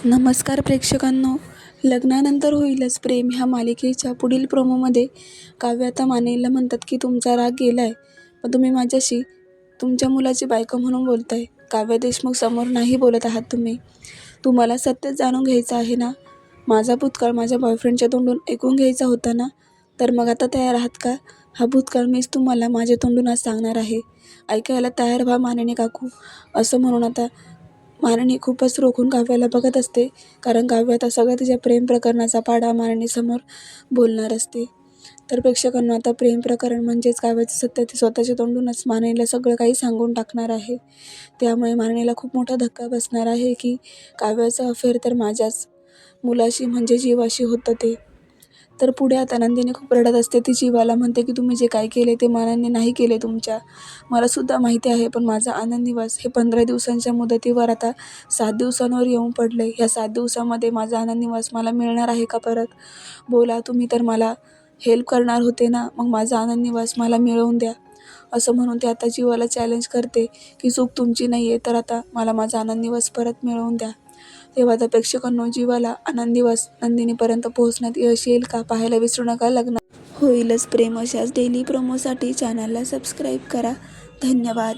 नमस्कार प्रेक्षकांनो, लग्नानंतर होईलच प्रेम ह्या मालिकेच्या पुढील प्रोमोमध्ये काव्य आता मानेला म्हणतात की तुमचा राग गेलाय, पण तुम्ही माझ्याशी तुमच्या मुलाची बायको म्हणून बोलताय. काव्य देशमुख समोर नाही बोलत आहात तुम्ही. तुम्हाला सत्य जाणून घ्यायचं आहे ना? माझा भूतकाळ माझ्या बॉयफ्रेंडच्या तोंडून ऐकून घ्यायचा होता ना? तर मग आता तयार आहात का? हा भूतकाळ मीच तुम्हाला माझ्या तोंडून आज सांगणार आहे. ऐकायला तयार व्हा मानिनी काकू. असं म्हणून आता मानिनी खूपच रोखून काव्याला बघत असते, कारण काव्य आता सगळं तिच्या प्रेम प्रकरणाचा पाढा मानिनीसमोर बोलणार असते. तर प्रेक्षकांना आता प्रेम प्रकरण म्हणजेच काव्याचं सत्य ती स्वतःच्या तोंडूनच मानिनीला सगळं काही सांगून टाकणार आहे. त्यामुळे मानिनीला खूप मोठा धक्का बसणार आहे की काव्याचं अफेअर तर माझ्याच मुलाशी म्हणजे जीवाशी होतं ते. तर पुढे आता नंदिनी खूप रडत असते. ती जीवाला म्हणते की तुम्ही जे काय केले ते मनाने नाही केले तुमच्या. मला सुद्धा माहिती आहे, पण माझा आनंद निवास हे 15 दिवसांच्या मुदतीवर आता 7 दिवसांवर येऊन पडले. ह्या 7 दिवसामध्ये माझा आनंद निवास मला मिळणार आहे का परत? बोला, तुम्ही तर मला हेल्प करणार होते ना, मग माझा आनंद निवास मला मिळवून द्या. असं म्हणून ते आता जीवाला चॅलेंज करते की चूक तुमची नाही आहे, तर आता मला माझा आनंद निवास परत मिळवून द्या. तेव्हा आता प्रेक्षकांनो, जीवाला आनंद दिवस नंदिनीपर्यंत पोहोचण्यात यश येईल का? पाहायला विसरू नका. लग्न होईलच प्रेम अशाच डेली प्रोमोसाठी चॅनलला सबस्क्राईब करा. धन्यवाद.